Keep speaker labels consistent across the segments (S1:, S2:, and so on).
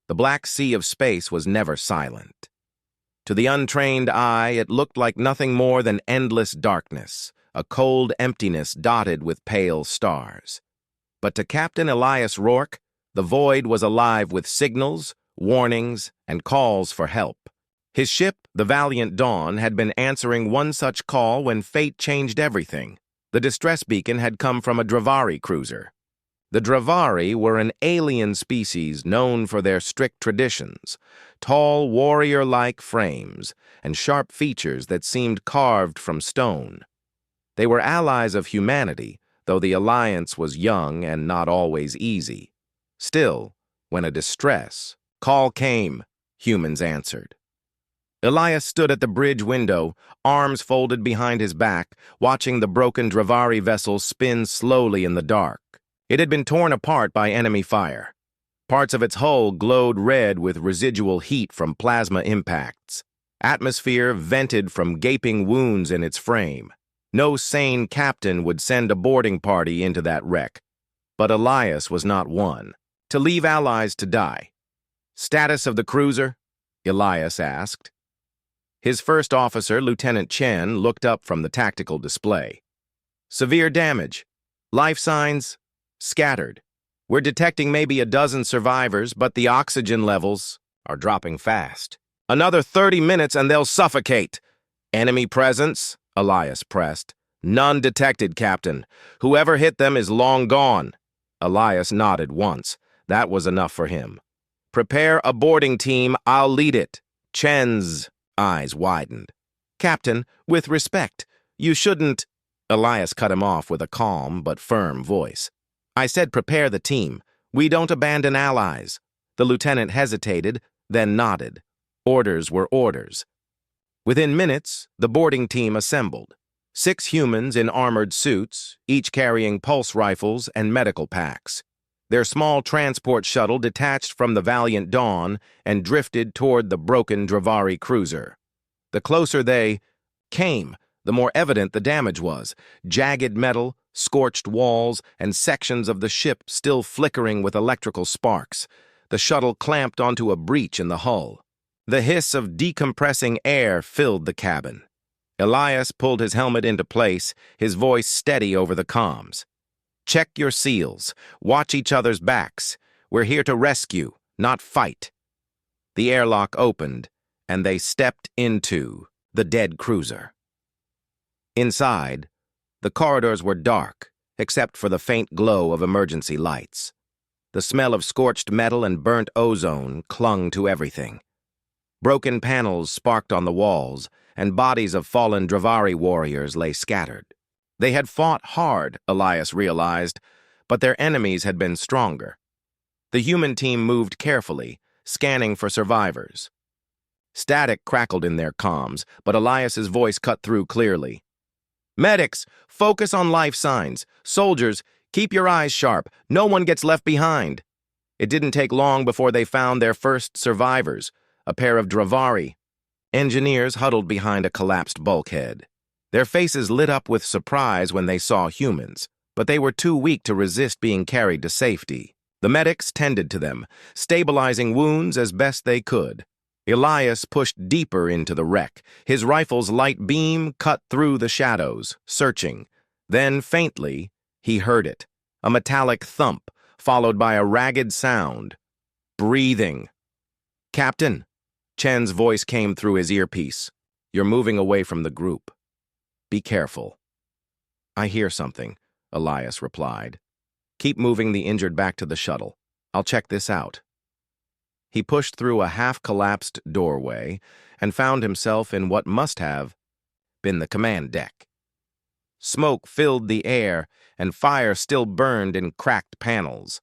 S1: The black sea of space was never silent. To the untrained eye, it looked like nothing more than endless darkness, a cold emptiness dotted with pale stars. But to Captain Elias Rourke, the void was alive with signals, warnings, and calls for help. His ship, the Valiant Dawn, had been answering one such call when fate changed everything. The distress beacon had come from a Dravari cruiser. The Dravari were an alien species known for their strict traditions, tall warrior-like frames, and sharp features that seemed carved from stone. They were allies of humanity, though the alliance was young and not always easy. Still, when a distress call came, humans answered. Elias stood at the bridge window, arms folded behind his back, watching the broken Dravari vessel spin slowly in the dark. It had been torn apart by enemy fire. Parts of its hull glowed red with residual heat from plasma impacts. Atmosphere vented from gaping wounds in its frame. No sane captain would send a boarding party into that wreck. But Elias was not one. To leave allies to die. "Status of the cruiser?" Elias asked. His first officer, Lieutenant Chen, looked up from the tactical display. "Severe damage. Life signs scattered. We're detecting maybe a dozen survivors, but the oxygen levels are dropping fast. Another 30 minutes and they'll suffocate." "Enemy presence?" Elias pressed. "None detected, Captain. Whoever hit them is long gone." Elias nodded once. That was enough for him. "Prepare a boarding team. I'll lead it." Chen's eyes widened. "Captain, with respect, you shouldn't—" Elias cut him off with a calm but firm voice. "I said prepare the team. We don't abandon allies." The lieutenant hesitated, then nodded. Orders were orders. Within minutes, the boarding team assembled. 6 humans in armored suits, each carrying pulse rifles and medical packs. Their small transport shuttle detached from the Valiant Dawn and drifted toward the broken Dravari cruiser. The closer they came, the more evident the damage was. Jagged metal, scorched walls, and sections of the ship still flickering with electrical sparks. The shuttle clamped onto a breach in the hull. The hiss of decompressing air filled the cabin. Elias pulled his helmet into place, his voice steady over the comms. "Check your seals. Watch each other's backs. We're here to rescue, not fight." The airlock opened, and they stepped into the dead cruiser. Inside, the corridors were dark, except for the faint glow of emergency lights. The smell of scorched metal and burnt ozone clung to everything. Broken panels sparked on the walls, and bodies of fallen Dravari warriors lay scattered. They had fought hard, Elias realized, but their enemies had been stronger. The human team moved carefully, scanning for survivors. Static crackled in their comms, but Elias's voice cut through clearly. "Medics, focus on life signs. Soldiers, keep your eyes sharp. No one gets left behind." It didn't take long before they found their first survivors, a pair of Dravari. Engineers huddled behind a collapsed bulkhead. Their faces lit up with surprise when they saw humans, but they were too weak to resist being carried to safety. The medics tended to them, stabilizing wounds as best they could. Elias pushed deeper into the wreck. His rifle's light beam cut through the shadows, searching. Then, faintly, he heard it, a metallic thump, followed by a ragged sound. Breathing. "Captain," Chen's voice came through his earpiece. "You're moving away from the group. Be careful." "I hear something," Elias replied. "Keep moving the injured back to the shuttle. I'll check this out." He pushed through a half-collapsed doorway and found himself in what must have been the command deck. Smoke filled the air, and fire still burned in cracked panels.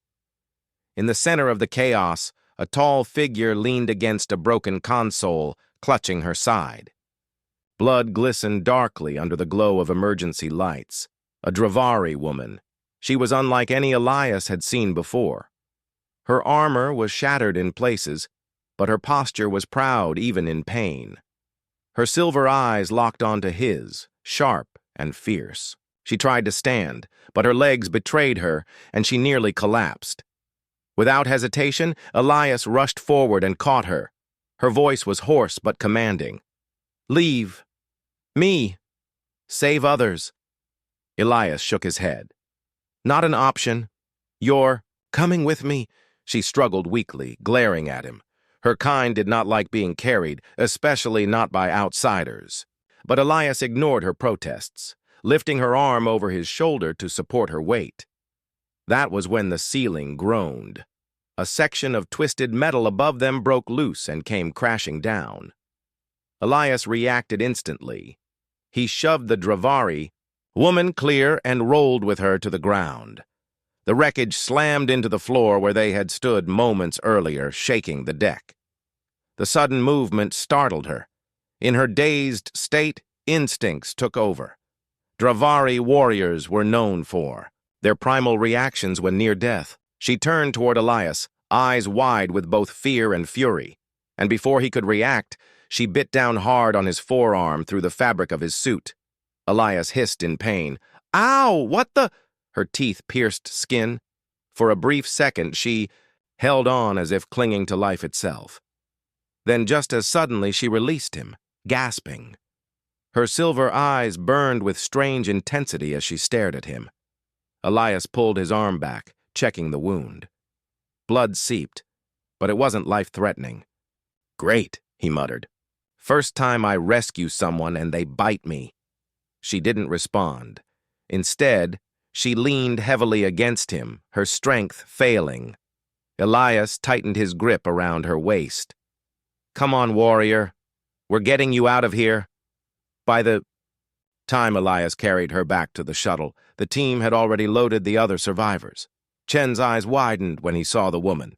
S1: In the center of the chaos, a tall figure leaned against a broken console, clutching her side. Blood glistened darkly under the glow of emergency lights. A Dravari woman. She was unlike any Elias had seen before. Her armor was shattered in places, but her posture was proud even in pain. Her silver eyes locked onto his, sharp and fierce. She tried to stand, but her legs betrayed her, and she nearly collapsed. Without hesitation, Elias rushed forward and caught her. Her voice was hoarse but commanding. "Leave. Me. Save others." Elias shook his head. "Not an option. You're coming with me." She struggled weakly, glaring at him. Her kind did not like being carried, especially not by outsiders. But Elias ignored her protests, lifting her arm over his shoulder to support her weight. That was when the ceiling groaned. A section of twisted metal above them broke loose and came crashing down. Elias reacted instantly. He shoved the Dravari woman clear and rolled with her to the ground. The wreckage slammed into the floor where they had stood moments earlier, shaking the deck. The sudden movement startled her. In her dazed state, instincts took over. Dravari warriors were known for their primal reactions when near death. She turned toward Elias, eyes wide with both fear and fury, and before he could react, she bit down hard on his forearm through the fabric of his suit. Elias hissed in pain. "Ow! What the—" Her teeth pierced skin. For a brief second, she held on as if clinging to life itself. Then just as suddenly, she released him, gasping. Her silver eyes burned with strange intensity as she stared at him. Elias pulled his arm back, checking the wound. Blood seeped, but it wasn't life-threatening. "Great," he muttered. "First time I rescue someone and they bite me." She didn't respond. Instead, she leaned heavily against him, her strength failing. Elias tightened his grip around her waist. "Come on, warrior. We're getting you out of here." By the time Elias carried her back to the shuttle, the team had already loaded the other survivors. Chen's eyes widened when he saw the woman.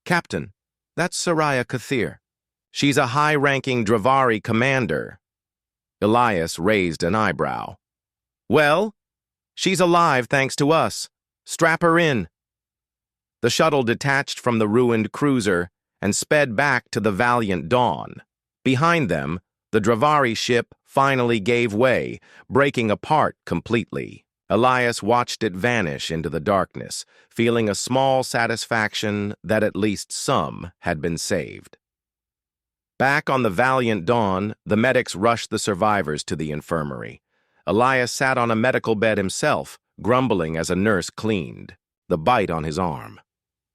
S1: "Captain, that's Soraya Kathir. She's a high-ranking Dravari commander." Elias raised an eyebrow. "Well, she's alive thanks to us. Strap her in." The shuttle detached from the ruined cruiser and sped back to the Valiant Dawn. Behind them, the Dravari ship finally gave way, breaking apart completely. Elias watched it vanish into the darkness, feeling a small satisfaction that at least some had been saved. Back on the Valiant Dawn, the medics rushed the survivors to the infirmary. Elias sat on a medical bed himself, grumbling as a nurse cleaned the bite on his arm.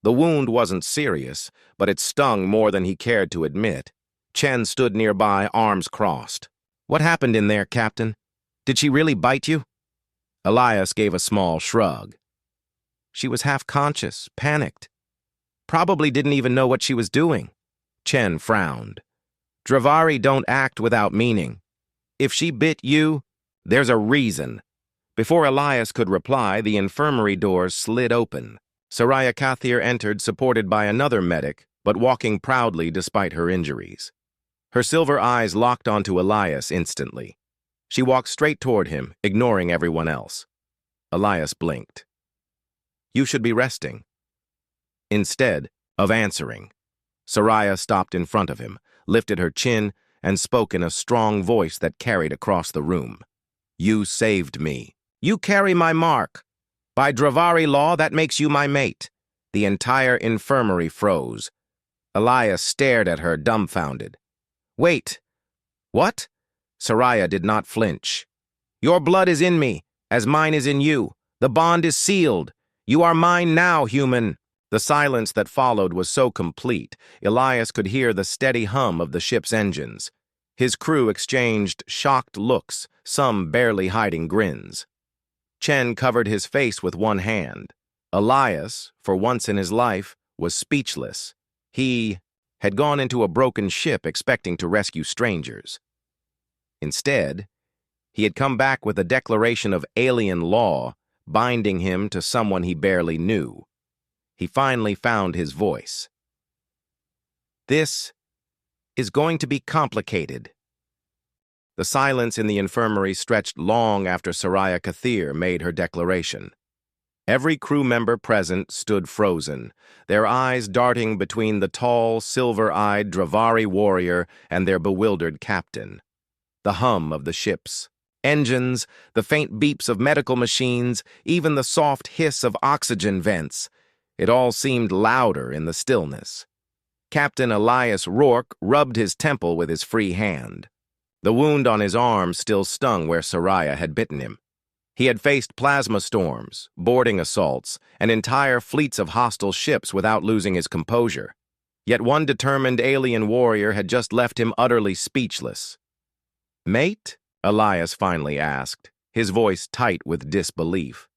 S1: The wound wasn't serious, but it stung more than he cared to admit. Chen stood nearby, arms crossed. "What happened in there, Captain? Did she really bite you?" Elias gave a small shrug. "She was half-conscious, panicked. Probably didn't even know what she was doing." Chen frowned. "Dravari don't act without meaning. If she bit you, there's a reason." Before Elias could reply, the infirmary doors slid open. Soraya Kathir entered, supported by another medic, but walking proudly despite her injuries. Her silver eyes locked onto Elias instantly. She walked straight toward him, ignoring everyone else. Elias blinked. "You should be resting." Instead of answering, Soraya stopped in front of him, lifted her chin, and spoke in a strong voice that carried across the room. "You saved me. You carry my mark. By Dravari law, that makes you my mate." The entire infirmary froze. Elias stared at her, dumbfounded. "Wait. What?" Soraya did not flinch. "Your blood is in me, as mine is in you. The bond is sealed. You are mine now, human." The silence that followed was so complete, Elias could hear the steady hum of the ship's engines. His crew exchanged shocked looks, some barely hiding grins. Chen covered his face with one hand. Elias, for once in his life, was speechless. He had gone into a broken ship expecting to rescue strangers. Instead, he had come back with a declaration of alien law, binding him to someone he barely knew. He finally found his voice. "This is going to be complicated." The silence in the infirmary stretched long after Soraya Kathir made her declaration. Every crew member present stood frozen, their eyes darting between the tall, silver-eyed Dravari warrior and their bewildered captain. The hum of the ship's engines, the faint beeps of medical machines, even the soft hiss of oxygen vents. It all seemed louder in the stillness. Captain Elias Rourke rubbed his temple with his free hand. The wound on his arm still stung where Soraya had bitten him. He had faced plasma storms, boarding assaults, and entire fleets of hostile ships without losing his composure. Yet one determined alien warrior had just left him utterly speechless. "Mate?" Elias finally asked, his voice tight with disbelief.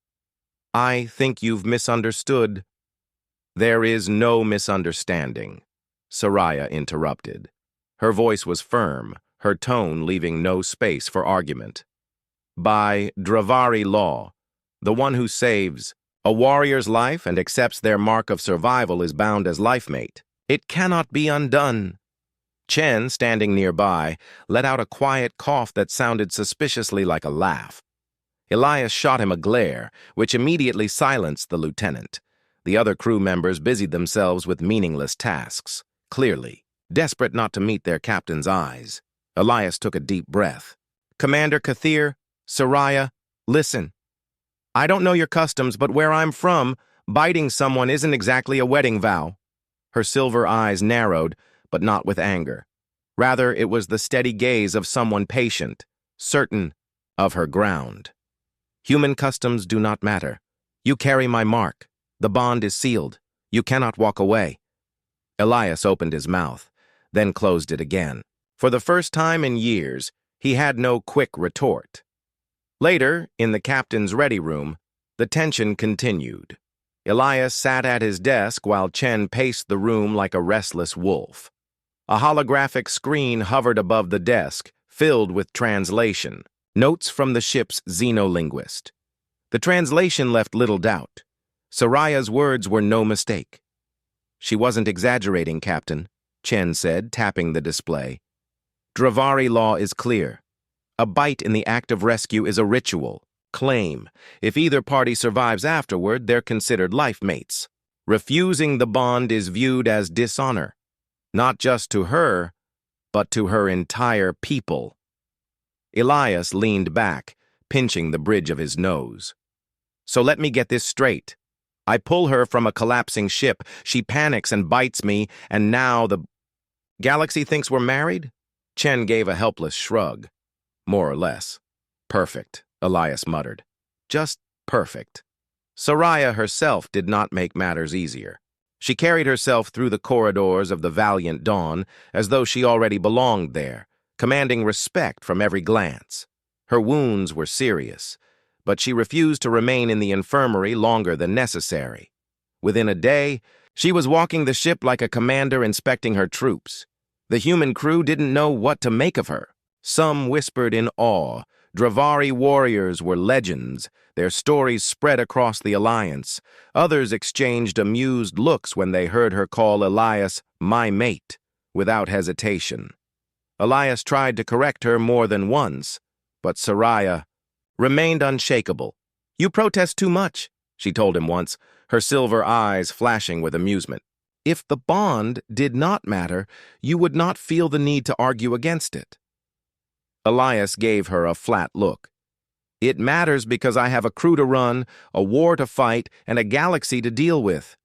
S1: "I think you've misunderstood." "There is no misunderstanding," Soraya interrupted. Her voice was firm, her tone leaving no space for argument. "By Dravari law, the one who saves a warrior's life and accepts their mark of survival is bound as lifemate. It cannot be undone." Chen, standing nearby, let out a quiet cough that sounded suspiciously like a laugh. Elias shot him a glare, which immediately silenced the lieutenant. The other crew members busied themselves with meaningless tasks, clearly desperate not to meet their captain's eyes. Elias took a deep breath. "Commander Kathir, Soraya, listen. I don't know your customs, but where I'm from, biting someone isn't exactly a wedding vow." Her silver eyes narrowed, but not with anger. Rather, it was the steady gaze of someone patient, certain of her ground. "Human customs do not matter. You carry my mark. The bond is sealed. You cannot walk away." Elias opened his mouth, then closed it again. For the first time in years, he had no quick retort. Later, in the captain's ready room, the tension continued. Elias sat at his desk while Chen paced the room like a restless wolf. A holographic screen hovered above the desk, filled with translation, notes from the ship's xenolinguist. The translation left little doubt. Soraya's words were no mistake. "She wasn't exaggerating, Captain," Chen said, tapping the display. "Dravari law is clear. A bite in the act of rescue is a ritual, claim. If either party survives afterward, they're considered life mates. Refusing the bond is viewed as dishonor, not just to her, but to her entire people." Elias leaned back, pinching the bridge of his nose. "So let me get this straight. I pull her from a collapsing ship, she panics and bites me, and now the galaxy thinks we're married?" Chen gave a helpless shrug. "More or less. Perfect," Elias muttered. "Just perfect." Soraya herself did not make matters easier. She carried herself through the corridors of the Valiant Dawn as though she already belonged there, commanding respect from every glance. Her wounds were serious, but she refused to remain in the infirmary longer than necessary. Within a day, she was walking the ship like a commander inspecting her troops. The human crew didn't know what to make of her. Some whispered in awe. Dravari warriors were legends. Their stories spread across the Alliance. Others exchanged amused looks when they heard her call Elias "my mate," without hesitation. Elias tried to correct her more than once, but Soraya remained unshakable. "You protest too much," she told him once, her silver eyes flashing with amusement. "If the bond did not matter, you would not feel the need to argue against it." Elias gave her a flat look. "It matters because I have a crew to run, a war to fight, and a galaxy to deal with.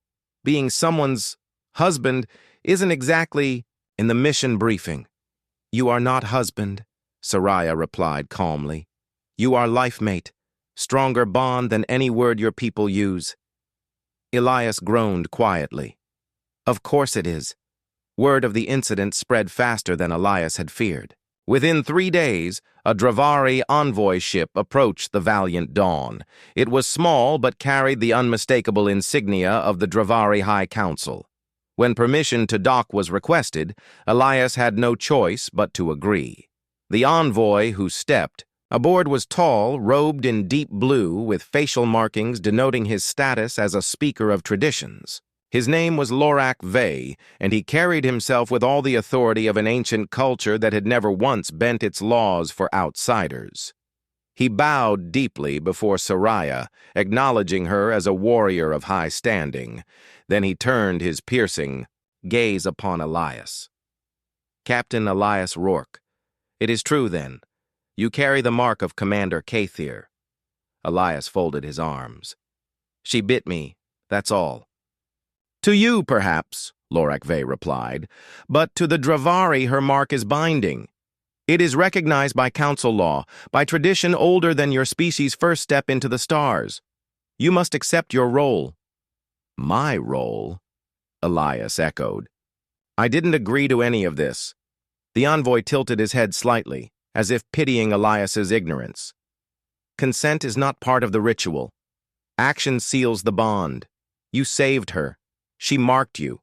S1: Being someone's husband isn't exactly in the mission briefing." "You are not husband," Soraya replied calmly. "You are life mate, stronger bond than any word your people use." Elias groaned quietly. "Of course it is." Word of the incident spread faster than Elias had feared. Within 3 days, a Dravari envoy ship approached the Valiant Dawn. It was small but carried the unmistakable insignia of the Dravari High Council. When permission to dock was requested, Elias had no choice but to agree. The envoy who stepped aboard was tall, robed in deep blue, with facial markings denoting his status as a speaker of traditions. His name was Lorak Vey, and he carried himself with all the authority of an ancient culture that had never once bent its laws for outsiders. He bowed deeply before Soraya, acknowledging her as a warrior of high standing. Then he turned his piercing gaze upon Elias. "Captain Elias Rourke, it is true then. You carry the mark of Commander Kathir." Elias folded his arms. "She bit me, that's all. To you, perhaps, Lorak Ve replied, but to the Dravari her mark is binding. It is recognized by council law, by tradition older than your species' first step into the stars. You must accept your role. My role? Elias echoed. I didn't agree to any of this. The envoy tilted his head slightly, as if pitying Elias's ignorance. Consent is not part of the ritual. Action seals the bond. You saved her. She marked you.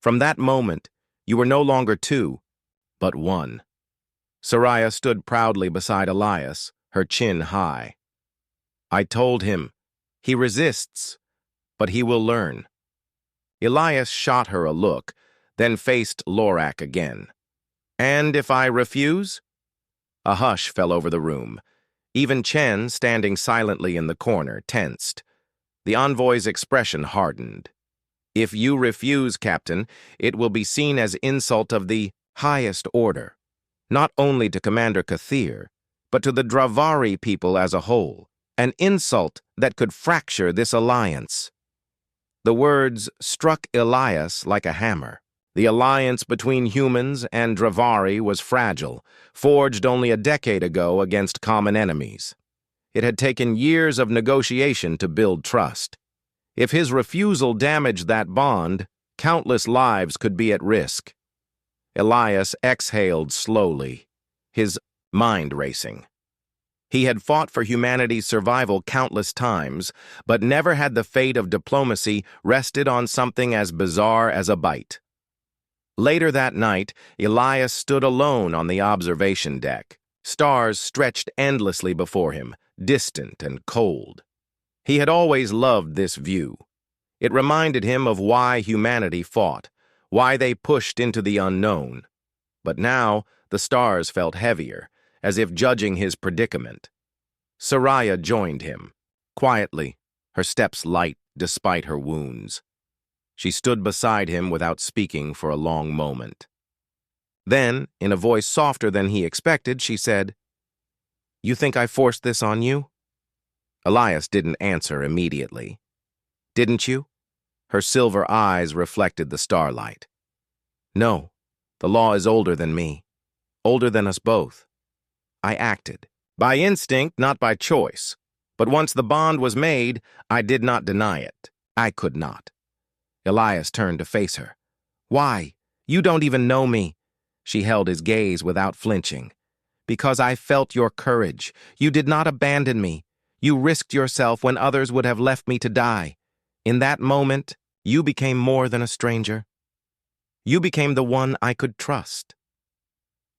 S1: From that moment, you were no longer two, but one. Soraya stood proudly beside Elias, her chin high. I told him, he resists, but he will learn. Elias shot her a look, then faced Lorak again. And if I refuse? A hush fell over the room. Even Chen, standing silently in the corner, tensed. The envoy's expression hardened. If you refuse, Captain, it will be seen as insult of the highest order, not only to Commander Kathir, but to the Dravari people as a whole, an insult that could fracture this alliance. The words struck Elias like a hammer. The alliance between humans and Dravari was fragile, forged only a decade ago against common enemies. It had taken years of negotiation to build trust. If his refusal damaged that bond, countless lives could be at risk. Elias exhaled slowly, his mind racing. He had fought for humanity's survival countless times, but never had the fate of diplomacy rested on something as bizarre as a bite. Later that night, Elias stood alone on the observation deck. Stars stretched endlessly before him, distant and cold. He had always loved this view. It reminded him of why humanity fought, why they pushed into the unknown. But now, the stars felt heavier, as if judging his predicament. Soraya joined him, quietly, her steps light despite her wounds. She stood beside him without speaking for a long moment. Then, in a voice softer than he expected, she said, "You think I forced this on you?" Elias didn't answer immediately. "Didn't you?" Her silver eyes reflected the starlight. "No, the law is older than me, older than us both. I acted, by instinct, not by choice. But once the bond was made, I did not deny it. I could not." Elias turned to face her. "Why? You don't even know me." She held his gaze without flinching. "Because I felt your courage. You did not abandon me. You risked yourself when others would have left me to die. In that moment, you became more than a stranger. You became the one I could trust."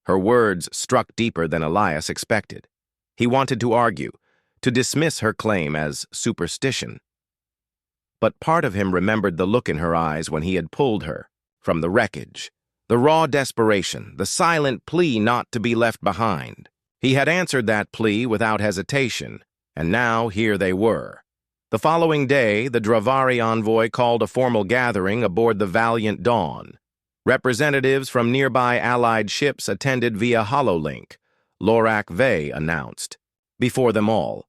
S1: Her words struck deeper than Elias expected. He wanted to argue, to dismiss her claim as superstition. But part of him remembered the look in her eyes when he had pulled her from the wreckage, the raw desperation, the silent plea not to be left behind. He had answered that plea without hesitation, and now here they were. The following day, the Dravari envoy called a formal gathering aboard the Valiant Dawn. Representatives from nearby Allied ships attended via hololink, Lorak Ve announced. Before them all,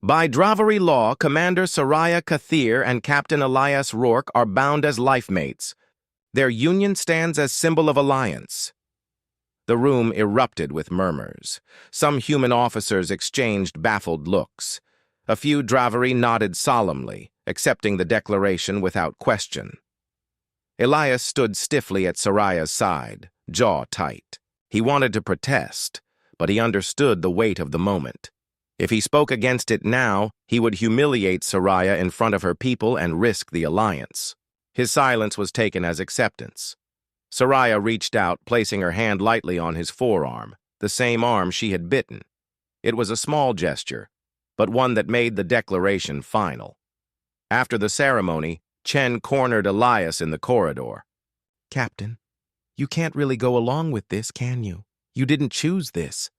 S1: "By Dravari law, Commander Soraya Kathir and Captain Elias Rourke are bound as life-mates. Their union stands as symbol of alliance." The room erupted with murmurs. Some human officers exchanged baffled looks. A few Dravari nodded solemnly, accepting the declaration without question. Elias stood stiffly at Soraya's side, jaw tight. He wanted to protest, but he understood the weight of the moment. If he spoke against it now, he would humiliate Soraya in front of her people and risk the alliance. His silence was taken as acceptance. Soraya reached out, placing her hand lightly on his forearm, the same arm she had bitten. It was a small gesture, but one that made the declaration final. After the ceremony, Chen cornered Elias in the corridor. "Captain, you can't really go along with this, can you? You didn't choose this."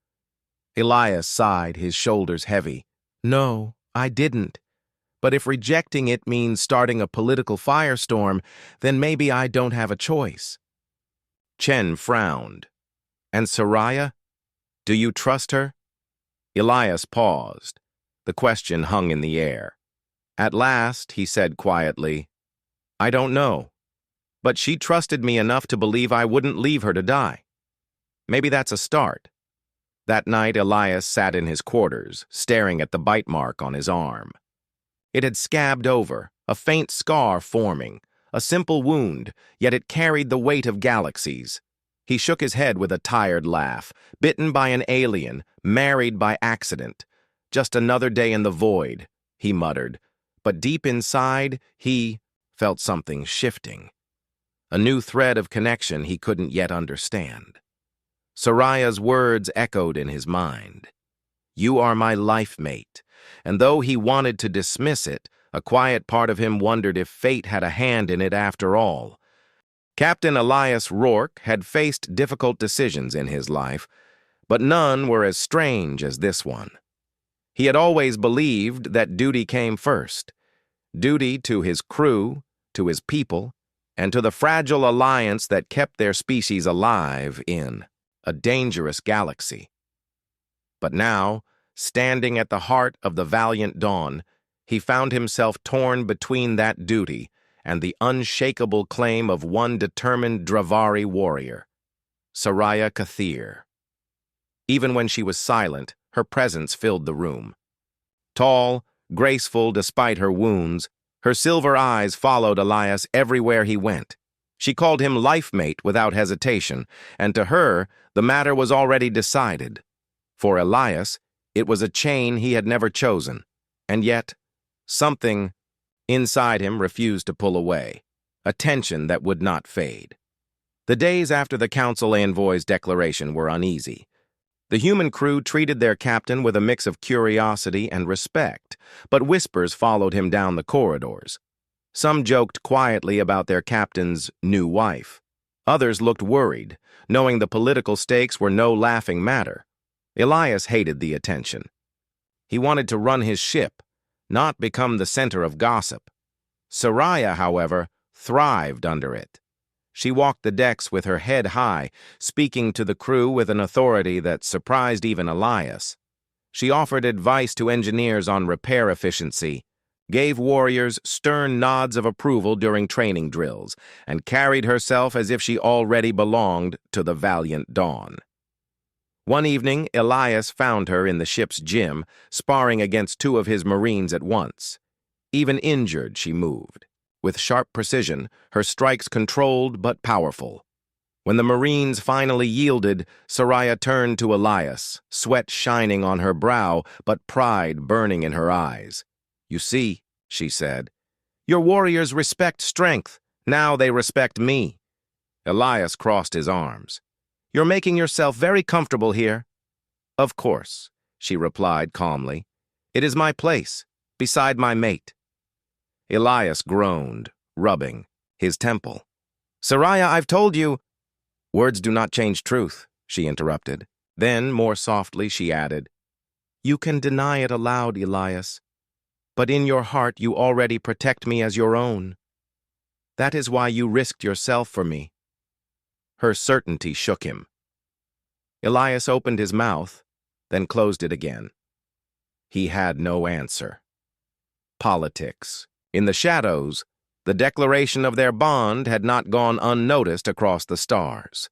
S1: Elias sighed, his shoulders heavy. "No, I didn't. But if rejecting it means starting a political firestorm, then maybe I don't have a choice." Chen frowned. "And Soraya? Do you trust her?" Elias paused. The question hung in the air. At last, he said quietly, I don't know, but she trusted me enough to believe I wouldn't leave her to die. Maybe that's a start. That night, Elias sat in his quarters, staring at the bite mark on his arm. It had scabbed over, a faint scar forming, a simple wound, yet it carried the weight of galaxies. He shook his head with a tired laugh. Bitten by an alien, married by accident. Just another day in the void, he muttered. But deep inside, he felt something shifting. A new thread of connection he couldn't yet understand. Soraya's words echoed in his mind. You are my life mate. And though he wanted to dismiss it, a quiet part of him wondered if fate had a hand in it after all. Captain Elias Rourke had faced difficult decisions in his life, but none were as strange as this one. He had always believed that duty came first. Duty to his crew, to his people, and to the fragile alliance that kept their species alive in a dangerous galaxy. But now, standing at the heart of the valiant dawn, he found himself torn between that duty and the unshakable claim of one determined Dravari warrior, Soraya Kathir. Even when she was silent, her presence filled the room. Tall, graceful despite her wounds, her silver eyes followed Elias everywhere he went. She called him life-mate without hesitation, and to her, the matter was already decided. For Elias, it was a chain he had never chosen, and yet, something inside him refused to pull away, a tension that would not fade. The days after the council envoy's declaration were uneasy. The human crew treated their captain with a mix of curiosity and respect, but whispers followed him down the corridors. Some joked quietly about their captain's new wife. Others looked worried, knowing the political stakes were no laughing matter. Elias hated the attention. He wanted to run his ship, not become the center of gossip. Soraya, however, thrived under it. She walked the decks with her head high, speaking to the crew with an authority that surprised even Elias. She offered advice to engineers on repair efficiency, gave warriors stern nods of approval during training drills, and carried herself as if she already belonged to the valiant dawn. One evening, Elias found her in the ship's gym, sparring against two of his Marines at once. Even injured, she moved. With sharp precision, her strikes controlled but powerful. When the Marines finally yielded, Soraya turned to Elias, sweat shining on her brow, but pride burning in her eyes. You see, she said, your warriors respect strength. Now they respect me. Elias crossed his arms. You're making yourself very comfortable here. Of course, she replied calmly. It is my place, beside my mate. Elias groaned, rubbing his temple. Soraya, I've told you. Words do not change truth, she interrupted. Then, more softly, she added, you can deny it aloud, Elias, but in your heart you already protect me as your own. That is why you risked yourself for me. Her certainty shook him. Elias opened his mouth, then closed it again. He had no answer. Politics. In the shadows, the declaration of their bond had not gone unnoticed across the stars.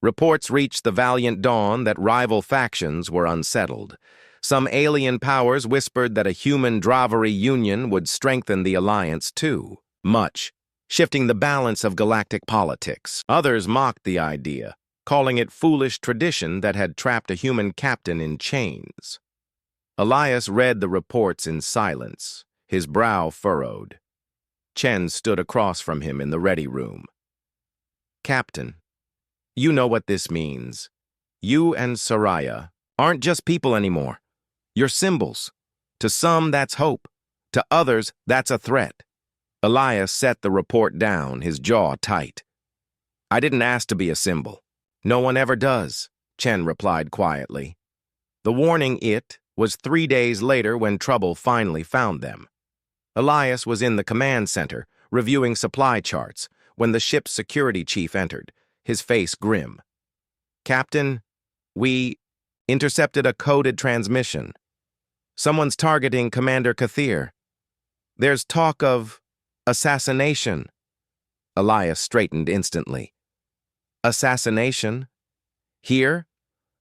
S1: Reports reached the valiant dawn that rival factions were unsettled. Some alien powers whispered that a human Dravari union would strengthen the alliance too, much, shifting the balance of galactic politics. Others mocked the idea, calling it foolish tradition that had trapped a human captain in chains. Elias read the reports in silence, his brow furrowed. Chen stood across from him in the ready room. Captain, you know what this means. You and Soraya aren't just people anymore. You're symbols. To some, that's hope. To others, that's a threat. Elias set the report down, his jaw tight. I didn't ask to be a symbol. No one ever does, Chen replied quietly. The warning was 3 days later when trouble finally found them. Elias was in the command center, reviewing supply charts, when the ship's security chief entered, his face grim. Captain, we intercepted a coded transmission. Someone's targeting Commander Kathir. There's talk of assassination. Elias straightened instantly. Assassination? Here?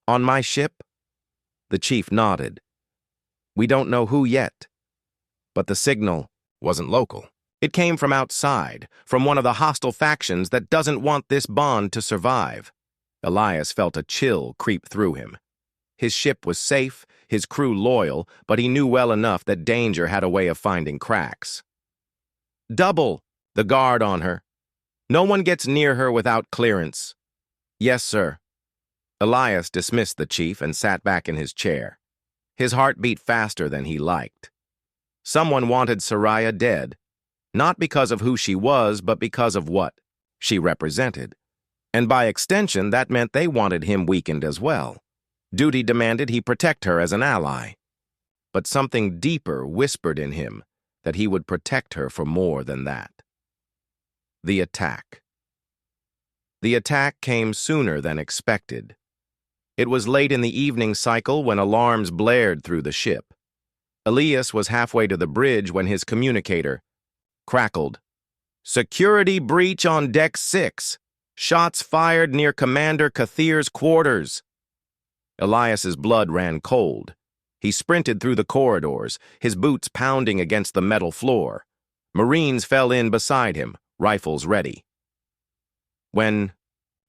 S1: On my ship? The chief nodded. We don't know who yet. But the signal wasn't local. It came from outside, from one of the hostile factions that doesn't want this bond to survive. Elias felt a chill creep through him. His ship was safe, his crew loyal, but he knew well enough that danger had a way of finding cracks. Double! The guard on her. No one gets near her without clearance. Yes, sir. Elias dismissed the chief and sat back in his chair. His heart beat faster than he liked. Someone wanted Soraya dead, not because of who she was, but because of what she represented. And by extension, that meant they wanted him weakened as well. Duty demanded he protect her as an ally. But something deeper whispered in him that he would protect her for more than that. The attack. The attack came sooner than expected. It was late in the evening cycle when alarms blared through the ship. Elias was halfway to the bridge when his communicator crackled. Security breach on Deck 6. Shots fired near Commander Kathir's quarters. Elias's blood ran cold. He sprinted through the corridors, his boots pounding against the metal floor. Marines fell in beside him, rifles ready. When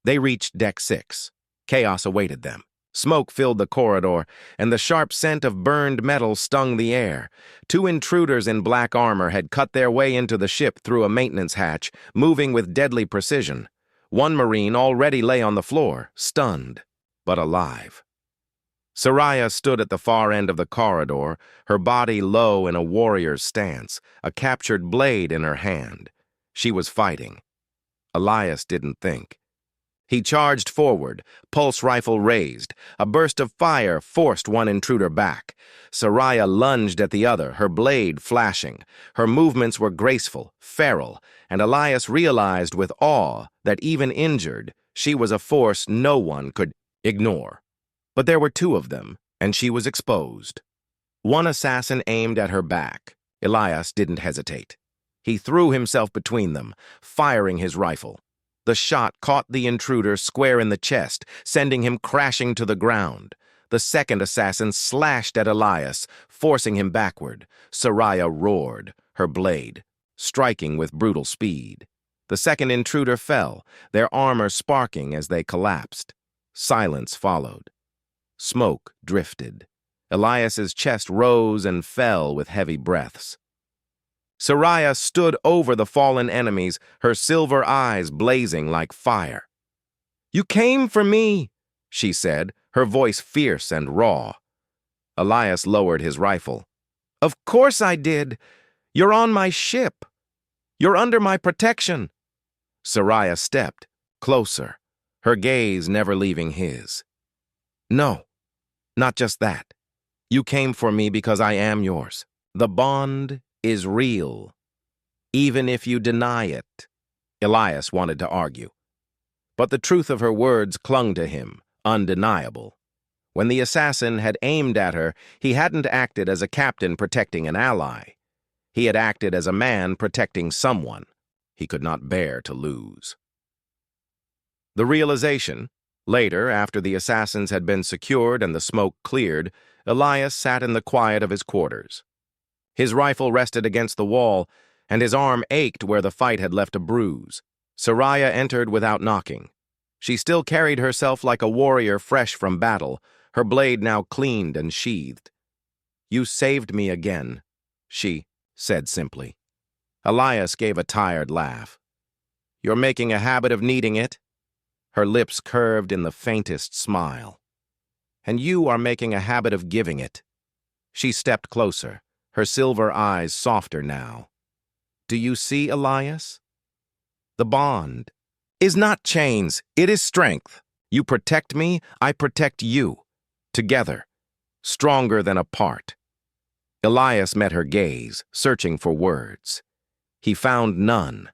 S1: they reached Deck 6, chaos awaited them. Smoke filled the corridor, and the sharp scent of burned metal stung the air. Two intruders in black armor had cut their way into the ship through a maintenance hatch, moving with deadly precision. One Marine already lay on the floor, stunned, but alive. Soraya stood at the far end of the corridor, her body low in a warrior's stance, a captured blade in her hand. She was fighting. Elias didn't think. He charged forward, pulse rifle raised. A burst of fire forced one intruder back. Soraya lunged at the other, her blade flashing. Her movements were graceful, feral, and Elias realized with awe that even injured, she was a force no one could ignore. But there were two of them, and she was exposed. One assassin aimed at her back. Elias didn't hesitate. He threw himself between them, firing his rifle. The shot caught the intruder square in the chest, sending him crashing to the ground. The second assassin slashed at Elias, forcing him backward. Soraya roared, her blade, striking with brutal speed. The second intruder fell, their armor sparking as they collapsed. Silence followed. Smoke drifted. Elias's chest rose and fell with heavy breaths. Soraya stood over the fallen enemies, her silver eyes blazing like fire. "You came for me," she said, her voice fierce and raw. Elias lowered his rifle. "Of course I did. You're on my ship. You're under my protection." Soraya stepped, closer, her gaze never leaving his. "No, not just that. You came for me because I am yours. The bond is real, even if you deny it." Elias wanted to argue. But the truth of her words clung to him, undeniable. When the assassin had aimed at her, he hadn't acted as a captain protecting an ally. He had acted as a man protecting someone he could not bear to lose. The realization, later, after the assassins had been secured and the smoke cleared, Elias sat in the quiet of his quarters. His rifle rested against the wall, and his arm ached where the fight had left a bruise. Soraya entered without knocking. She still carried herself like a warrior fresh from battle, her blade now cleaned and sheathed. "You saved me again," she said simply. Elias gave a tired laugh. "You're making a habit of needing it." Her lips curved in the faintest smile. "And you are making a habit of giving it." She stepped closer, her silver eyes softer now. "Do you see, Elias? The bond is not chains, it is strength. You protect me, I protect you. Together, stronger than apart." Elias met her gaze, searching for words. He found none.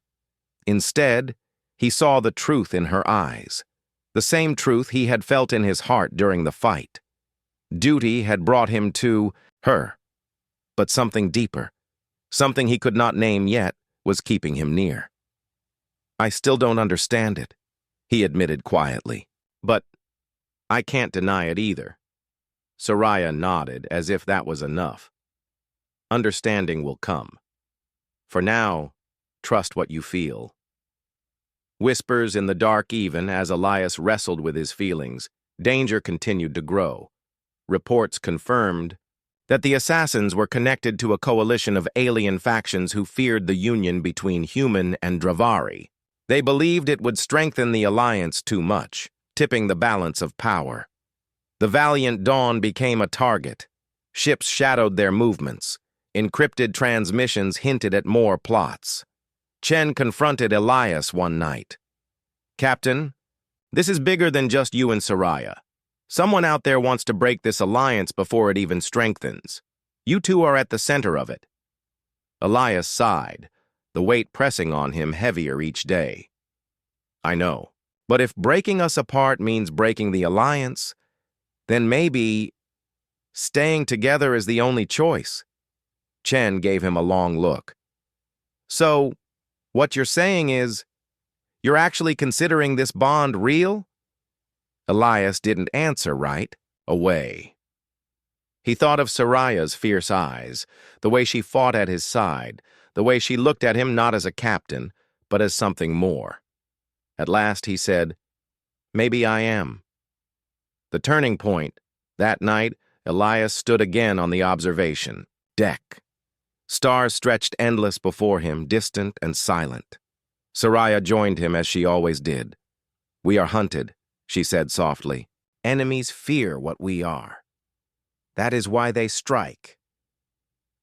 S1: Instead, he saw the truth in her eyes, the same truth he had felt in his heart during the fight. Duty had brought him to her. But something deeper, something he could not name yet, was keeping him near. I still don't understand it, he admitted quietly. But I can't deny it either. Soraya nodded as if that was enough. Understanding will come. For now, trust what you feel. Whispers in the dark even as Elias wrestled with his feelings, danger continued to grow. Reports confirmed that the assassins were connected to a coalition of alien factions who feared the union between human and Dravari. They believed it would strengthen the alliance too much, tipping the balance of power. The valiant Dawn became a target. Ships shadowed their movements. Encrypted transmissions hinted at more plots. Chen confronted Elias one night. "Captain, this is bigger than just you and Soraya. Someone out there wants to break this alliance before it even strengthens. You two are at the center of it." Elias sighed, the weight pressing on him heavier each day. "I know, but if breaking us apart means breaking the alliance, then maybe staying together is the only choice." Chen gave him a long look. "So, what you're saying is, you're actually considering this bond real?" Elias didn't answer right away. He thought of Soraya's fierce eyes, the way she fought at his side, the way she looked at him not as a captain, but as something more. At last he said, "Maybe I am." The turning point, that night, Elias stood again on the observation deck. Stars stretched endless before him, distant and silent. Soraya joined him as she always did. "We are hunted," she said softly. "Enemies fear what we are. That is why they strike."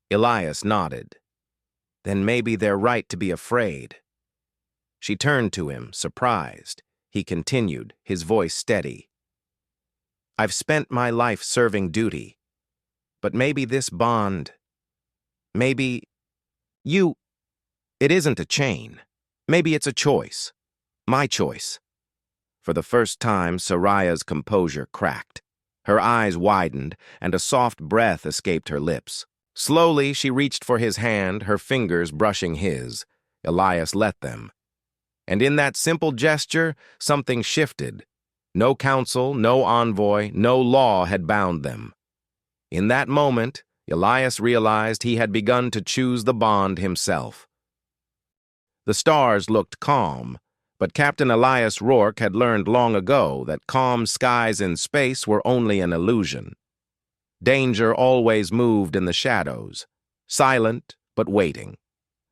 S1: Elias nodded. "Then maybe they're right to be afraid." She turned to him, surprised. He continued, his voice steady. "I've spent my life serving duty. But maybe this bond, maybe it isn't a chain. Maybe it's a choice. My choice." For the first time, Soraya's composure cracked. Her eyes widened, and a soft breath escaped her lips. Slowly, she reached for his hand, her fingers brushing his. Elias let them. And in that simple gesture, something shifted. No council, no envoy, no law had bound them. In that moment, Elias realized he had begun to choose the bond himself. The stars looked calm, but Captain Elias Rourke had learned long ago that calm skies in space were only an illusion. Danger always moved in the shadows, silent but waiting.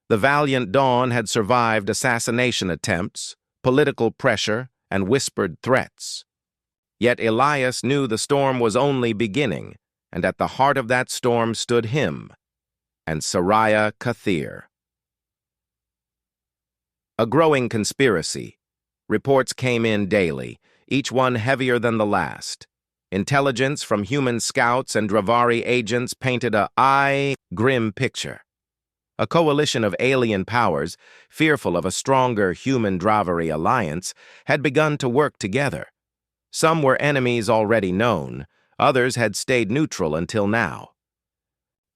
S1: The valiant Dawn had survived assassination attempts, political pressure, and whispered threats. Yet Elias knew the storm was only beginning, and at the heart of that storm stood him, and Soraya Kathir. A growing conspiracy. Reports came in daily, each one heavier than the last. Intelligence from human scouts and Dravari agents painted a grim picture. A coalition of alien powers, fearful of a stronger human-Dravari alliance, had begun to work together. Some were enemies already known, others had stayed neutral until now.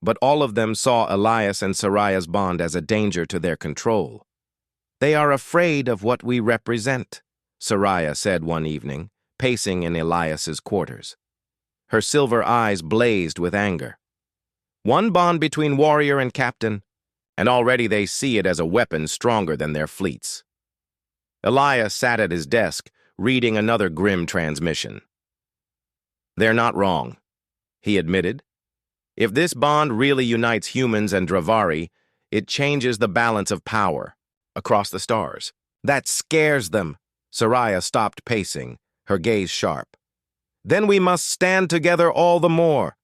S1: But all of them saw Elias and Soraya's bond as a danger to their control. "They are afraid of what we represent," Soraya said one evening, pacing in Elias's quarters. Her silver eyes blazed with anger. "One bond between warrior and captain, and already they see it as a weapon stronger than their fleets." Elias sat at his desk, reading another grim transmission. "They're not wrong," he admitted. "If this bond really unites humans and Dravari, it changes the balance of power across the stars. That scares them." Soraya stopped pacing, her gaze sharp. "Then we must stand together all the more.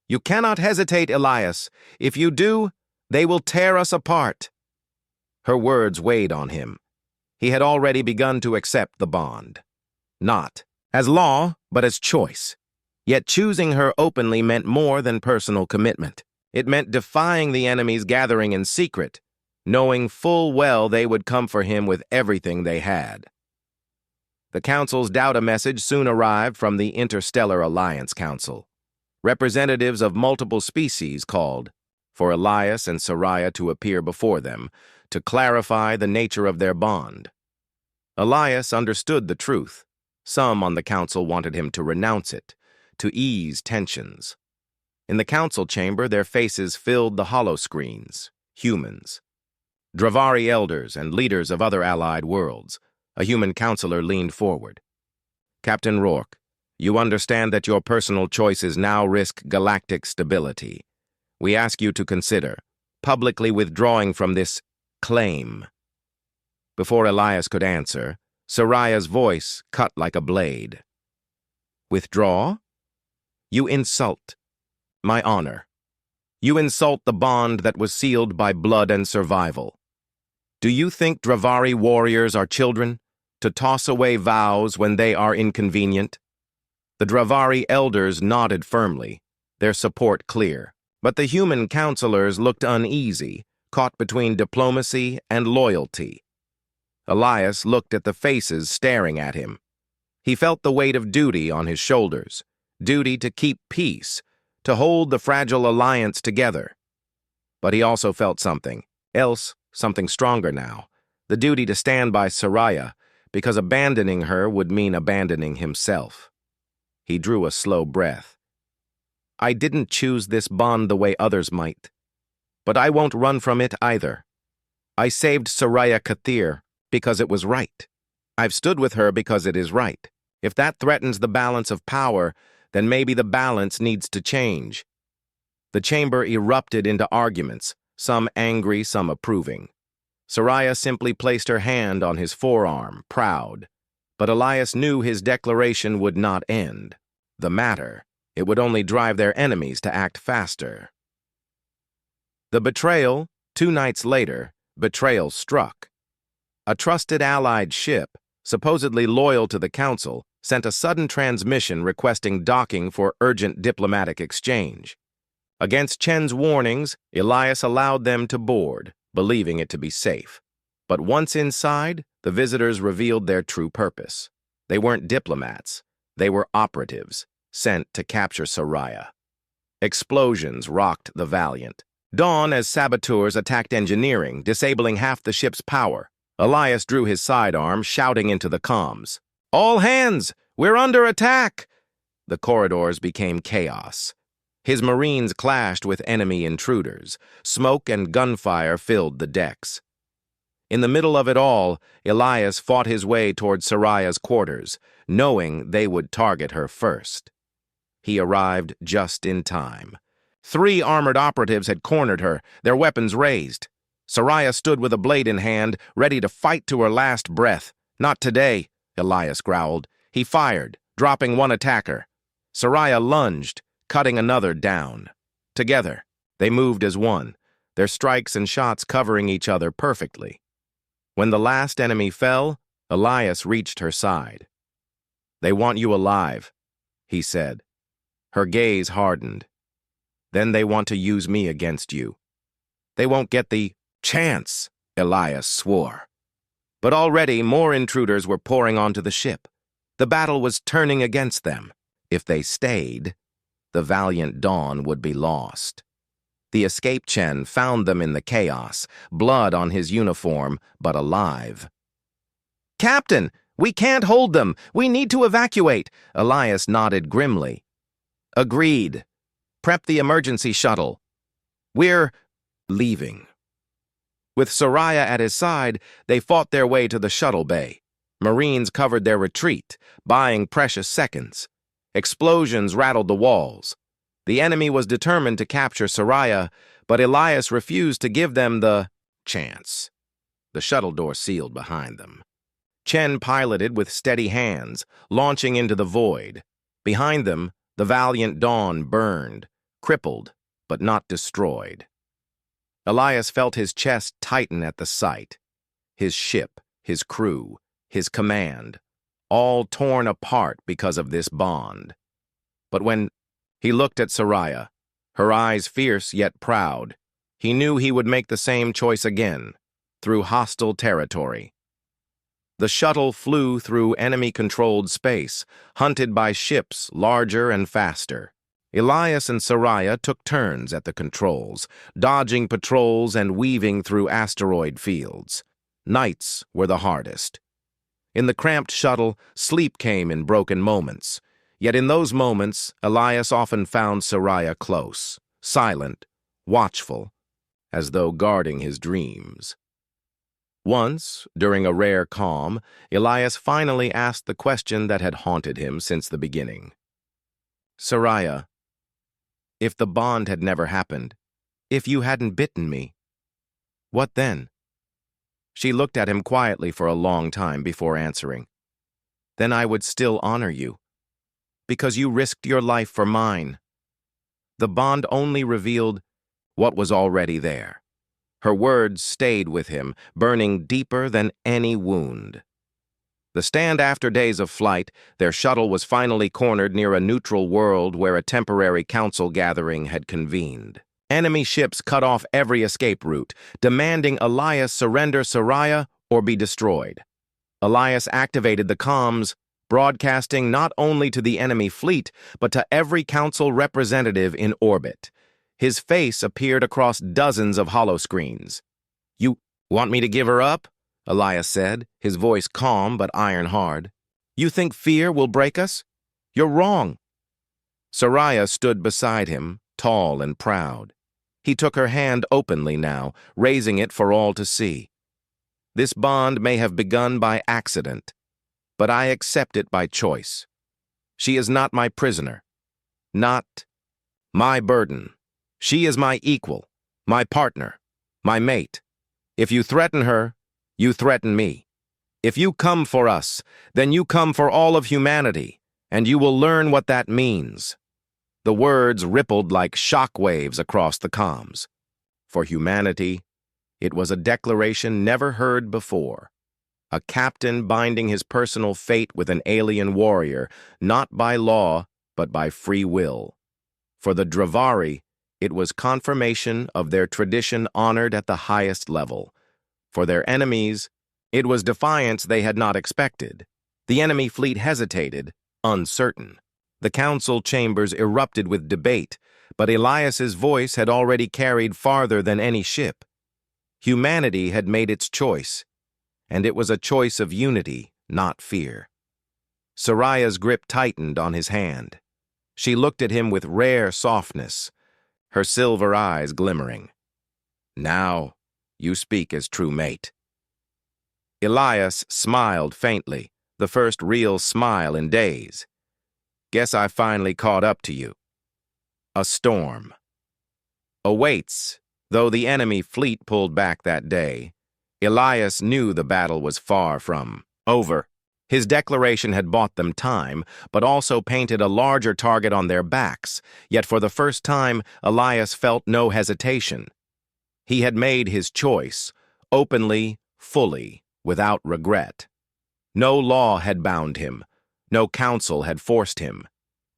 S1: You cannot hesitate, Elias. If you do, they will tear us apart." Her words weighed on him. He had already begun to accept the bond. Not as law, but as choice. Yet choosing her openly meant more than personal commitment. It meant defying the enemies gathering in secret, knowing full well they would come for him with everything they had. The Council's Doubt message soon arrived from the Interstellar Alliance Council. Representatives of multiple species called for Elias and Soraya to appear before them to clarify the nature of their bond. Elias understood the truth. Some on the council wanted him to renounce it, to ease tensions. In the council chamber, their faces filled the hollow screens, humans. Dravari elders and leaders of other allied worlds. A human counselor leaned forward. Captain Rourke, you understand that your personal choices now risk galactic stability. We ask you to consider publicly withdrawing from this claim. Before Elias could answer, Soraya's voice cut like a blade. Withdraw? You insult my honor. You insult the bond that was sealed by blood and survival. Do you think Dravari warriors are children, to toss away vows when they are inconvenient? The Dravari elders nodded firmly, their support clear. But the human counselors looked uneasy, caught between diplomacy and loyalty. Elias looked at the faces staring at him. He felt the weight of duty on his shoulders, duty to keep peace, to hold the fragile alliance together. But he also felt something else, something stronger now, the duty to stand by Soraya, because abandoning her would mean abandoning himself. He drew a slow breath. I didn't choose this bond the way others might, but I won't run from it either. I saved Soraya Kathir because it was right. I've stood with her because it is right. If that threatens the balance of power, then maybe the balance needs to change. The chamber erupted into arguments, some angry, some approving. Soraya simply placed her hand on his forearm, proud. But Elias knew his declaration would not end the matter. It would only drive their enemies to act faster. The betrayal, 2 nights later, betrayal struck. A trusted allied ship, supposedly loyal to the council, sent a sudden transmission requesting docking for urgent diplomatic exchange. Against Chen's warnings, Elias allowed them to board, believing it to be safe. But once inside, the visitors revealed their true purpose. They weren't diplomats. They were operatives, sent to capture Soraya. Explosions rocked the Valiant. Dawn as saboteurs attacked engineering, disabling half the ship's power. Elias drew his sidearm, shouting into the comms. All hands! We're under attack! The corridors became chaos. His Marines clashed with enemy intruders. Smoke and gunfire filled the decks. In the middle of it all, Elias fought his way toward Soraya's quarters, knowing they would target her first. He arrived just in time. 3 armored operatives had cornered her, their weapons raised. Soraya stood with a blade in hand, ready to fight to her last breath. Not today, Elias growled. He fired, dropping 1 attacker. Soraya lunged, cutting another down. Together, they moved as one, their strikes and shots covering each other perfectly. When the last enemy fell, Elias reached her side. They want you alive, he said. Her gaze hardened. Then they want to use me against you. They won't get the chance, Elias swore. But already more intruders were pouring onto the ship. The battle was turning against them. If they stayed, the Valiant Dawn would be lost. The escape Chen found them in the chaos, blood on his uniform, but alive. Captain, we can't hold them. We need to evacuate. Elias nodded grimly. Agreed. Prep the emergency shuttle. We're leaving. With Soraya at his side, they fought their way to the shuttle bay. Marines covered their retreat, buying precious seconds. Explosions rattled the walls. The enemy was determined to capture Soraya, but Elias refused to give them the chance. The shuttle door sealed behind them. Chen piloted with steady hands, launching into the void. Behind them, the Valiant Dawn burned, crippled, but not destroyed. Elias felt his chest tighten at the sight. His ship, his crew, his command, all torn apart because of this bond. But when he looked at Soraya, her eyes fierce yet proud, he knew he would make the same choice again, through hostile territory. The shuttle flew through enemy-controlled space, hunted by ships larger and faster. Elias and Soraya took turns at the controls, dodging patrols and weaving through asteroid fields. Nights were the hardest. In the cramped shuttle, sleep came in broken moments. Yet in those moments, Elias often found Soraya close, silent, watchful, as though guarding his dreams. Once, during a rare calm, Elias finally asked the question that had haunted him since the beginning. "Soraya, if the bond had never happened, if you hadn't bitten me, what then?" She looked at him quietly for a long time before answering. "Then I would still honor you, because you risked your life for mine." The bond only revealed what was already there. Her words stayed with him, burning deeper than any wound. The stand after days of flight, their shuttle was finally cornered near a neutral world where a temporary council gathering had convened. Enemy ships cut off every escape route, demanding Elias surrender Soraya or be destroyed. Elias activated the comms, broadcasting not only to the enemy fleet, but to every council representative in orbit. His face appeared across dozens of holoscreens. "You want me to give her up?" Elias said, his voice calm but iron-hard. "You think fear will break us? You're wrong." Soraya stood beside him, tall and proud. He took her hand openly now, raising it for all to see. "This bond may have begun by accident, but I accept it by choice. She is not my prisoner, not my burden. She is my equal, my partner, my mate. If you threaten her, you threaten me. If you come for us, then you come for all of humanity, and you will learn what that means." The words rippled like shock waves across the comms. For humanity, it was a declaration never heard before. A captain binding his personal fate with an alien warrior, not by law, but by free will. For the Dravari, it was confirmation of their tradition honored at the highest level. For their enemies, it was defiance they had not expected. The enemy fleet hesitated, uncertain. The council chambers erupted with debate, but Elias's voice had already carried farther than any ship. Humanity had made its choice, and it was a choice of unity, not fear. Soraya's grip tightened on his hand. She looked at him with rare softness, her silver eyes glimmering. "Now you speak as true mate." Elias smiled faintly, the first real smile in days. "Guess I finally caught up to you." A storm awaits. Though the enemy fleet pulled back that day, Elias knew the battle was far from over. His declaration had bought them time, but also painted a larger target on their backs. Yet for the first time, Elias felt no hesitation. He had made his choice, openly, fully, without regret. No law had bound him. No council had forced him.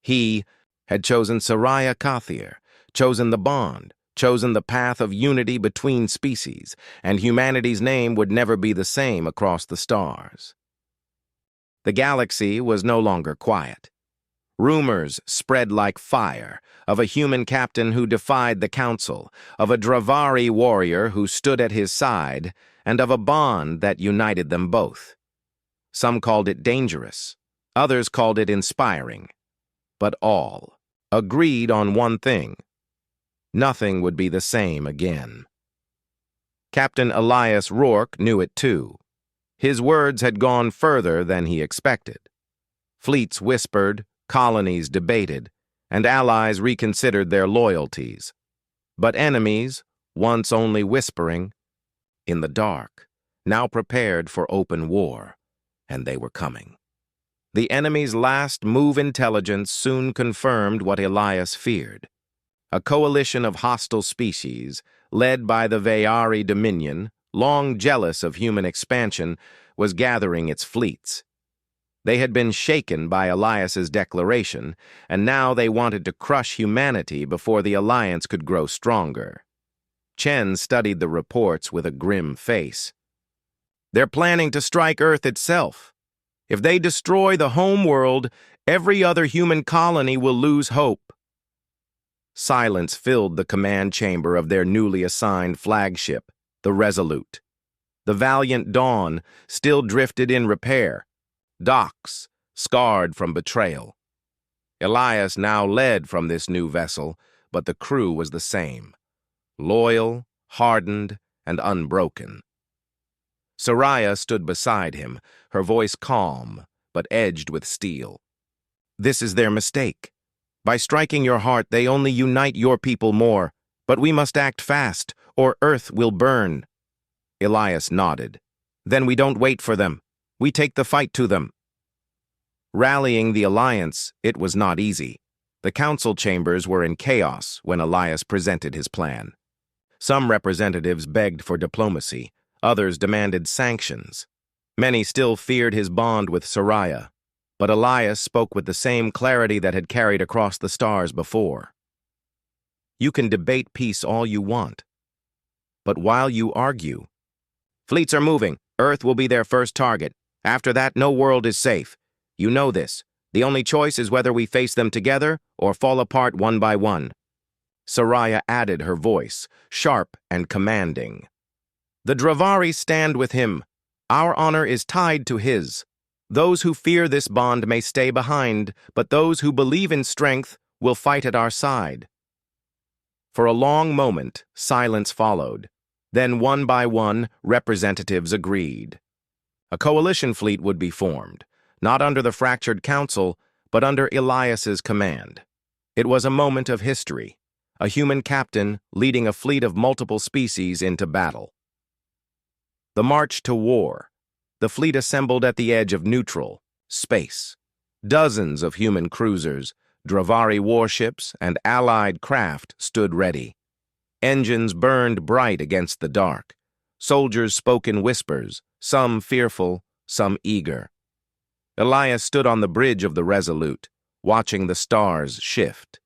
S1: He had chosen Soraya Kathir, chosen the bond, chosen the path of unity between species, and humanity's name would never be the same across the stars. The galaxy was no longer quiet. Rumors spread like fire of a human captain who defied the council, of a Dravari warrior who stood at his side, and of a bond that united them both. Some called it dangerous, others called it inspiring, but all agreed on one thing: nothing would be the same again. Captain Elias Rourke knew it too. His words had gone further than he expected. Fleets whispered, colonies debated, and allies reconsidered their loyalties. But enemies, once only whispering, in the dark, now prepared for open war, and they were coming. The enemy's last move intelligence soon confirmed what Elias feared. A coalition of hostile species, led by the Veyari Dominion, long jealous of human expansion, was gathering its fleets. They had been shaken by Elias's declaration, and now they wanted to crush humanity before the alliance could grow stronger. Chen studied the reports with a grim face. "They're planning to strike Earth itself. If they destroy the home world, every other human colony will lose hope." Silence filled the command chamber of their newly assigned flagship, the Resolute. The valiant Dawn still drifted in repair, docks scarred from betrayal. Elias now led from this new vessel, but the crew was the same, loyal, hardened, and unbroken. Soraya stood beside him, her voice calm, but edged with steel. This is their mistake. By striking your heart, they only unite your people more, but we must act fast, or Earth will burn. Elias nodded. Then we don't wait for them. We take the fight to them. Rallying the alliance, it was not easy. The council chambers were in chaos when Elias presented his plan. Some representatives begged for diplomacy, others demanded sanctions. Many still feared his bond with Soraya, but Elias spoke with the same clarity that had carried across the stars before. You can debate peace all you want, but while you argue, fleets are moving. Earth will be their first target. After that, no world is safe. You know this. The only choice is whether we face them together or fall apart one by one. Soraya added her voice, sharp and commanding. The Dravari stand with him. Our honor is tied to his. Those who fear this bond may stay behind, but those who believe in strength will fight at our side. For a long moment, silence followed. Then, one by one, representatives agreed. A coalition fleet would be formed, not under the fractured council, but under Elias's command. It was a moment of history, a human captain leading a fleet of multiple species into battle. The march to war. The fleet assembled at the edge of neutral space. Dozens of human cruisers, Dravari warships, and allied craft stood ready. Engines burned bright against the dark. Soldiers spoke in whispers, some fearful, some eager. Elias stood on the bridge of the Resolute, watching the stars shift.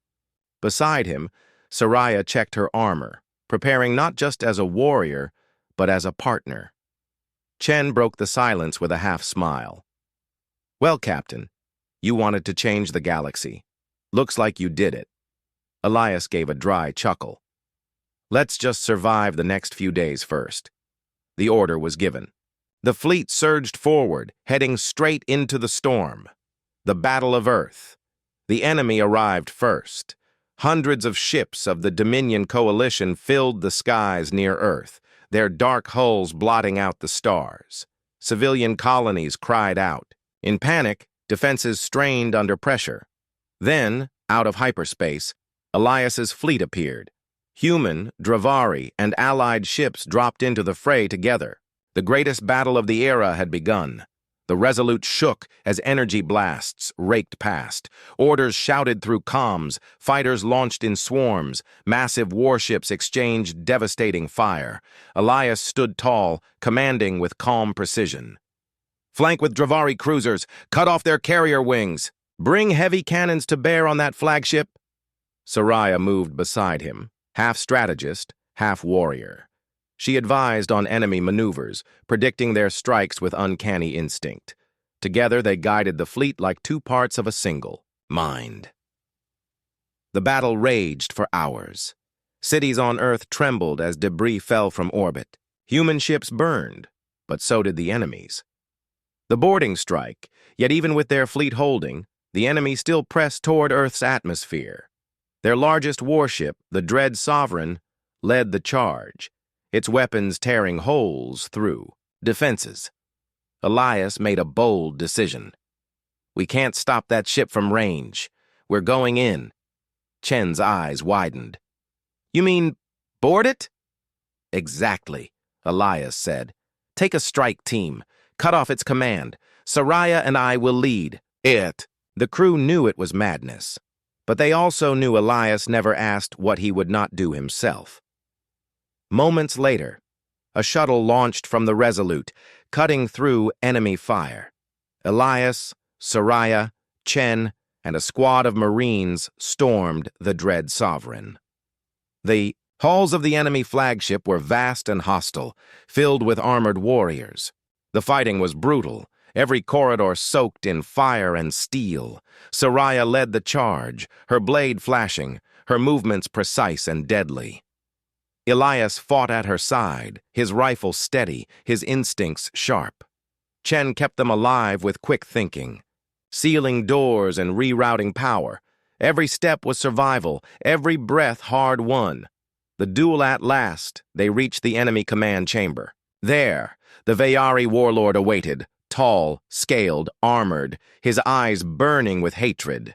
S1: Beside him, Soraya checked her armor, preparing not just as a warrior, but as a partner. Chen broke the silence with a half-smile. Well, Captain, you wanted to change the galaxy. Looks like you did it. Elias gave a dry chuckle. Let's just survive the next few days first. The order was given. The fleet surged forward, heading straight into the storm. The Battle of Earth. The enemy arrived first. Hundreds of ships of the Dominion Coalition filled the skies near Earth, their dark hulls blotting out the stars. Civilian colonies cried out. In panic, defenses strained under pressure. Then, out of hyperspace, Elias's fleet appeared. Human, Dravari, and allied ships dropped into the fray together. The greatest battle of the era had begun. The Resolute shook as energy blasts raked past. Orders shouted through comms, fighters launched in swarms, massive warships exchanged devastating fire. Elias stood tall, commanding with calm precision. Flank with Dravari cruisers, cut off their carrier wings. Bring heavy cannons to bear on that flagship. Soraya moved beside him, half strategist, half warrior. She advised on enemy maneuvers, predicting their strikes with uncanny instinct. Together, they guided the fleet like two parts of a single mind. The battle raged for hours. Cities on Earth trembled as debris fell from orbit. Human ships burned, but so did the enemies. The boarding strike, yet even with their fleet holding, the enemy still pressed toward Earth's atmosphere. Their largest warship, the Dread Sovereign, led the charge, its weapons tearing holes through defenses. Elias made a bold decision. We can't stop that ship from range. We're going in. Chen's eyes widened. You mean, board it? Exactly, Elias said. Take a strike team. Cut off its command. Soraya and I will lead it. The crew knew it was madness, but they also knew Elias never asked what he would not do himself. Moments later, a shuttle launched from the Resolute, cutting through enemy fire. Elias, Soraya, Chen, and a squad of Marines stormed the Dread Sovereign. The halls of the enemy flagship were vast and hostile, filled with armored warriors. The fighting was brutal, every corridor soaked in fire and steel. Soraya led the charge, her blade flashing, her movements precise and deadly. Elias fought at her side, his rifle steady, his instincts sharp. Chen kept them alive with quick thinking, sealing doors and rerouting power. Every step was survival, every breath hard-won. The duel at last, they reached the enemy command chamber. There, the Veyari warlord awaited, tall, scaled, armored, his eyes burning with hatred.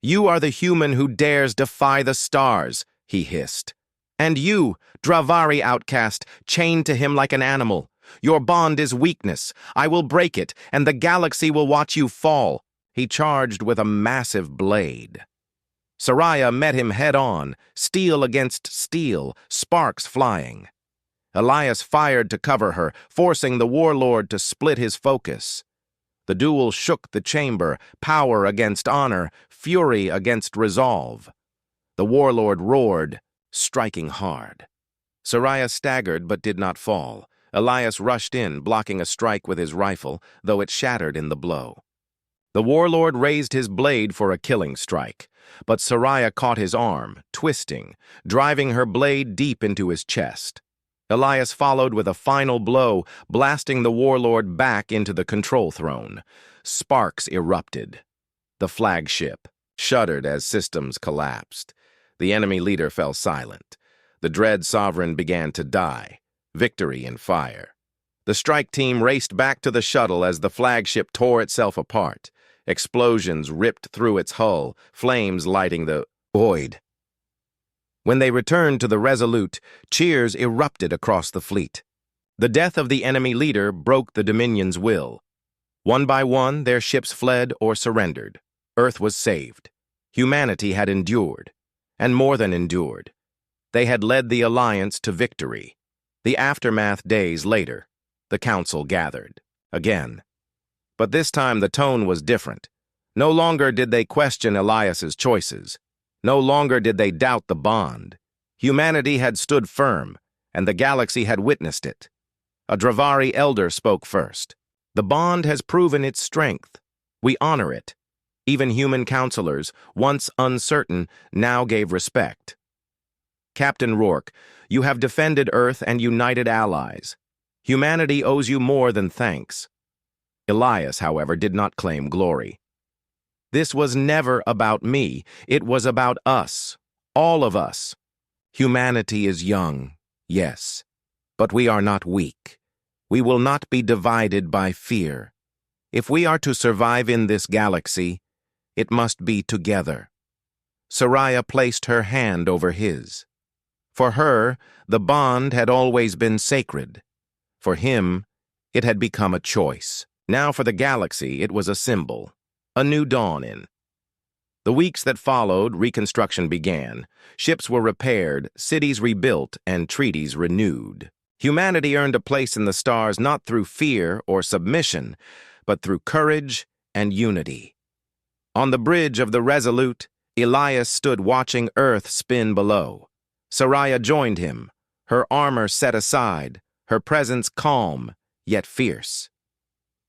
S1: "You are the human who dares defy the stars," he hissed. "And you, Dravari outcast, chained to him like an animal. Your bond is weakness. I will break it, and the galaxy will watch you fall." He charged with a massive blade. Soraya met him head-on, steel against steel, sparks flying. Elias fired to cover her, forcing the warlord to split his focus. The duel shook the chamber, power against honor, fury against resolve. The warlord roared, striking hard. Soraya staggered but did not fall. Elias rushed in, blocking a strike with his rifle, though it shattered in the blow. The warlord raised his blade for a killing strike, but Soraya caught his arm, twisting, driving her blade deep into his chest. Elias followed with a final blow, blasting the warlord back into the control throne. Sparks erupted. The flagship shuddered as systems collapsed. The enemy leader fell silent. The dread sovereign began to die, victory in fire. The strike team raced back to the shuttle as the flagship tore itself apart. Explosions ripped through its hull, flames lighting the void. When they returned to the Resolute, cheers erupted across the fleet. The death of the enemy leader broke the Dominion's will. One by one, their ships fled or surrendered. Earth was saved. Humanity had endured, and more than endured. They had led the Alliance to victory. The aftermath days later, the Council gathered, again. But this time the tone was different. No longer did they question Elias's choices. No longer did they doubt the bond. Humanity had stood firm, and the galaxy had witnessed it. A Dravari elder spoke first. "The bond has proven its strength. We honor it." Even human counselors, once uncertain, now gave respect. "Captain Rourke, you have defended Earth and united allies. Humanity owes you more than thanks." Elias, however, did not claim glory. "This was never about me. It was about us. All of us. Humanity is young, yes, but we are not weak. We will not be divided by fear. If we are to survive in this galaxy, it must be together." Soraya placed her hand over his. For her, the bond had always been sacred. For him, it had become a choice. Now for the galaxy, it was a symbol, a new dawn in. The weeks that followed, reconstruction began. Ships were repaired, cities rebuilt, and treaties renewed. Humanity earned a place in the stars not through fear or submission, but through courage and unity. On the bridge of the Resolute, Elias stood watching Earth spin below. Soraya joined him, her armor set aside, her presence calm, yet fierce.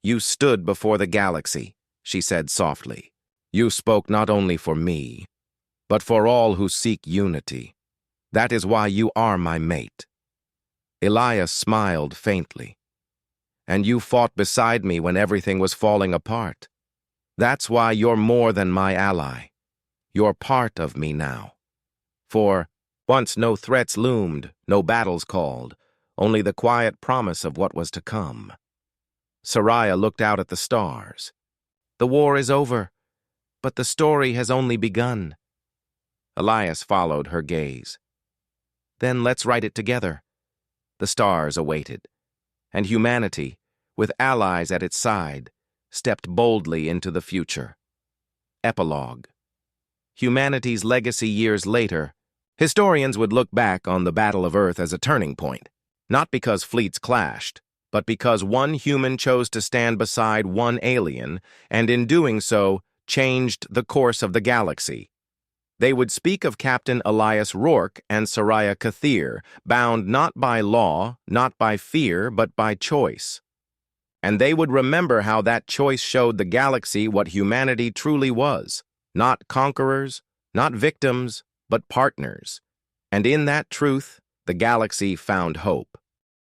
S1: "You stood before the galaxy," she said softly. "You spoke not only for me, but for all who seek unity. That is why you are my mate." Elias smiled faintly. "And you fought beside me when everything was falling apart. That's why you're more than my ally. You're part of me now. For once no threats loomed, no battles called, only the quiet promise of what was to come." Soraya looked out at the stars. "The war is over, but the story has only begun." Elias followed her gaze. "Then let's write it together." The stars awaited, and humanity, with allies at its side, stepped boldly into the future. Epilogue. Humanity's legacy years later. Historians would look back on the Battle of Earth as a turning point, not because fleets clashed, but because one human chose to stand beside one alien, and in doing so, changed the course of the galaxy. They would speak of Captain Elias Rourke and Soraya Kathir, bound not by law, not by fear, but by choice. And they would remember how that choice showed the galaxy what humanity truly was, not conquerors, not victims, but partners. And in that truth, The galaxy found hope.